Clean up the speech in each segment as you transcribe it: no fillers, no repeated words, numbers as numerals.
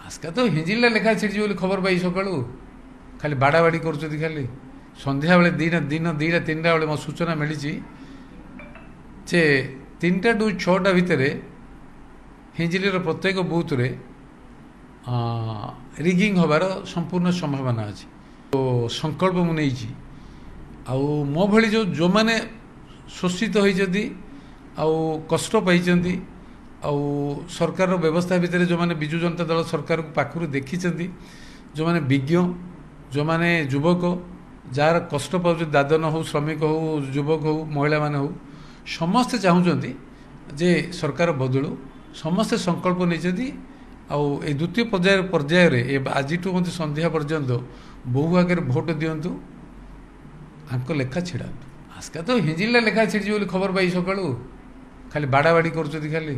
ଆସ୍କା ତ ହିଞ୍ଜିଲା ଲେଖା ଛିଡ଼ିଛି ବୋଲି ଖବର ପାଇ ସକାଳୁ ଖାଲି ବାଡ଼ାବାଡ଼ି କରୁଛନ୍ତି। ଖାଲି ସନ୍ଧ୍ୟାବେଳେ ଦିଟା ତିନିଟା ବେଳେ ମୋ ସୂଚନା ମିଳିଛି ଯେ 3ଟାରୁ 6ଟା ଭିତରେ ହିଞ୍ଜିଲିର ପ୍ରତ୍ୟେକ ବୁଥରେ ରିଗିଂ ହେବାର ସମ୍ପୂର୍ଣ୍ଣ ସମ୍ଭାବନା ଅଛି। ତ ସଂକଳ୍ପ ମୁଁ ନେଇଛି ଆଉ ମୋ ଭଳି ଯେଉଁମାନେ ଶୋଷିତ ହୋଇଛନ୍ତି ଆଉ କଷ୍ଟ ପାଇଛନ୍ତି ଆଉ ସରକାରର ବ୍ୟବସ୍ଥା ଭିତରେ ଯେଉଁମାନେ ବିଜୁ ଜନତା ଦଳ ସରକାରକୁ ପାଖରୁ ଦେଖିଛନ୍ତି, ଯେଉଁମାନେ ବିଜ୍ଞ, ଯେଉଁମାନେ ଯୁବକ ଯାହାର କଷ୍ଟ ପାଉଛନ୍ତି, ଦାଦନ ହେଉ, ଶ୍ରମିକ ହେଉ, ଯୁବକ ହେଉ, ମହିଳାମାନେ ହେଉ, ସମସ୍ତେ ଚାହୁଁଛନ୍ତି ଯେ ସରକାର ବଦଳୁ। ସମସ୍ତେ ସଂକଳ୍ପ ନେଇଛନ୍ତି ଆଉ ଏ ଦ୍ୱିତୀୟ ପର୍ଯ୍ୟାୟରେ ଆଜିଠୁ ମଧ୍ୟ ସନ୍ଧ୍ୟା ପର୍ଯ୍ୟନ୍ତ ବହୁ ଆଗରେ ଭୋଟ ଦିଅନ୍ତୁ, ଆଙ୍କ ଲେଖା ଛିଡ଼ାନ୍ତୁ। ଆସ୍କା ତ ହିଞ୍ଜିଲା ଲେଖା ଛିଡ଼ିଛି ବୋଲି ଖବର ପାଇ ସକାଳୁ ଖାଲି ବାଡ଼ାବାଡ଼ି କରୁଛନ୍ତି। ଖାଲି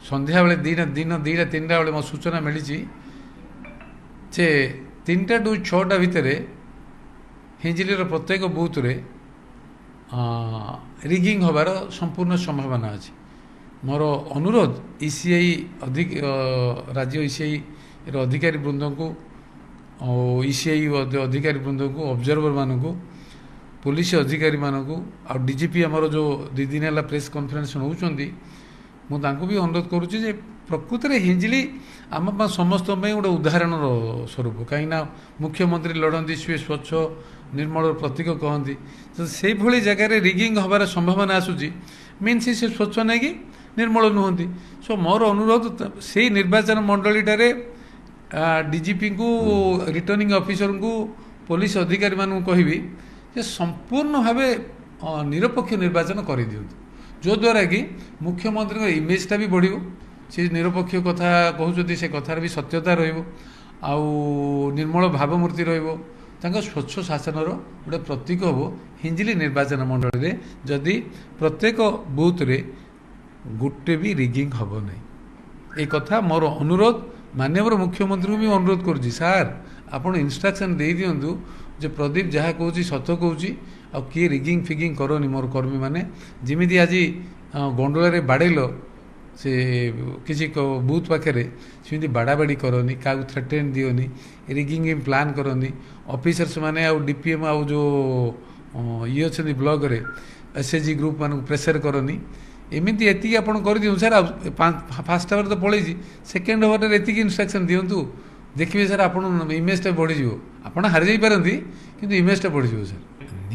ସନ୍ଧ୍ୟାବେଳେ ଦିଟା ତିନିଟା ବେଳେ ମୋ ସୂଚନା ମିଳିଛି ଯେ 3ଟାରୁ 6ଟା ଭିତରେ ହିଞ୍ଜିଲିର ପ୍ରତ୍ୟେକ ବୁଥରେ ରିଗିଂ ହେବାର ସମ୍ପୂର୍ଣ୍ଣ ସମ୍ଭାବନା ଅଛି। ମୋର ଅନୁରୋଧ ଇସିଆଇ ରାଜ୍ୟ ଇସିଆଇର ଅଧିକାରୀ ବୃନ୍ଦଙ୍କୁ ଆଉ ଇସିଆଇ ଅଧିକାରୀ ବୃନ୍ଦଙ୍କୁ, ଅବଜର୍ଭରମାନଙ୍କୁ, ପୁଲିସ ଅଧିକାରୀମାନଙ୍କୁ ଆଉ ଡିଜିପି ଆମର ଯେଉଁ 2 ଦିନ ହେଲା ପ୍ରେସ୍ କନଫରେନ୍ସ ନେଉଛନ୍ତି, ମୁଁ ତାଙ୍କୁ ବି ଅନୁରୋଧ କରୁଛି ଯେ ପ୍ରକୃତରେ ହିଞ୍ଜିଲି ଆମ ସମସ୍ତଙ୍କ ପାଇଁ ଗୋଟେ ଉଦାହରଣର ସ୍ୱରୂପ। କାହିଁକିନା ମୁଖ୍ୟମନ୍ତ୍ରୀ ଲଢ଼ନ୍ତି, ସିଏ ସ୍ୱଚ୍ଛ ନିର୍ମଳର ପ୍ରତୀକ କହନ୍ତି। ତ ସେଇଭଳି ଜାଗାରେ ରିଗିଂ ହେବାର ସମ୍ଭାବନା ଆସୁଛି, ମିନ୍ସ ସେ ସ୍ୱଚ୍ଛ ନେଇକି ନିର୍ମଳ ନୁହନ୍ତି। ସୋ ମୋର ଅନୁରୋଧ ସେଇ ନିର୍ବାଚନ ମଣ୍ଡଳୀଟାରେ ଡିଜିପିଙ୍କୁ, ରିଟର୍ଣ୍ଣିଂ ଅଫିସରଙ୍କୁ, ପୋଲିସ ଅଧିକାରୀମାନଙ୍କୁ କହିବି ଯେ ସମ୍ପୂର୍ଣ୍ଣ ଭାବେ ନିରପେକ୍ଷ ନିର୍ବାଚନ କରିଦିଅନ୍ତୁ, ଯଦ୍ୱାରା କି ମୁଖ୍ୟମନ୍ତ୍ରୀଙ୍କ ଇମେଜଟା ବି ବଢ଼ିବ। ସେ ନିରପେକ୍ଷ କଥା କହୁଛନ୍ତି, ସେ କଥାରେ ବି ସତ୍ୟତା ରହିବ ଆଉ ନିର୍ମଳ ଭାବମୂର୍ତ୍ତି ରହିବ। ତାଙ୍କ ସ୍ୱଚ୍ଛ ଶାସନର ଗୋଟେ ପ୍ରତୀକ ହେବ ହିଞ୍ଜିଲି ନିର୍ବାଚନ ମଣ୍ଡଳୀରେ ଯଦି ପ୍ରତ୍ୟେକ ବୁଥରେ ଗୋଟେ ବି ରିଗିଂ ହେବ ନାହିଁ। ଏ କଥା ମୋର ଅନୁରୋଧ। ମାନ୍ୟବର ମୁଖ୍ୟମନ୍ତ୍ରୀଙ୍କୁ ବି ଅନୁରୋଧ କରୁଛି, ସାର୍ ଆପଣ ଇନଷ୍ଟ୍ରକ୍ସନ୍ ଦେଇଦିଅନ୍ତୁ ଯେ ପ୍ରଦୀପ ଯାହା କହୁଛି ସତ କହୁଛି ଆଉ କିଏ ରିଗିଂ ଫିଗିଂ କରନି। ମୋର କର୍ମୀମାନେ ଯେମିତି ଆଜି ଗଣ୍ଡୋଳାରେ ବାଡ଼େଇଲ ସେ କିଛି ବୁଥ୍ ପାଖରେ, ସେମିତି ବାଡ଼ାବାଡ଼ି କରନି, କାହାକୁ ଥ୍ରେଟେନ୍ ଦିଅନି, ରିଗିଂ ପ୍ଲାନ୍ କରନି। ଅଫିସର୍ସ ମାନେ ଆଉ ଡିପିଏମ୍ ଆଉ ଯେଉଁ ଇଏ ଅଛନ୍ତି ବ୍ଲକରେ ଏସ୍ଏଚ୍ଜି ଗ୍ରୁପ୍ ମାନଙ୍କୁ ପ୍ରେସର କରନି। ଏମିତି ଏତିକି ଆପଣ କରିଦିଅନ୍ତୁ ସାର୍। ଆଉ ଫାଷ୍ଟ ଆୱାର ତ ପଳେଇଛି, ସେକେଣ୍ଡ ଆୱାରରେ ଏତିକି ଇନଷ୍ଟ୍ରକ୍ସନ୍ ଦିଅନ୍ତୁ, ଦେଖିବେ ସାର୍ ଆପଣ ଇମେଜଟା ବଢ଼ିଯିବ। ଆପଣ ହାରିଯାଇପାରନ୍ତି କିନ୍ତୁ ଇମେଜଟା ବଢ଼ିଯିବ ସାର୍।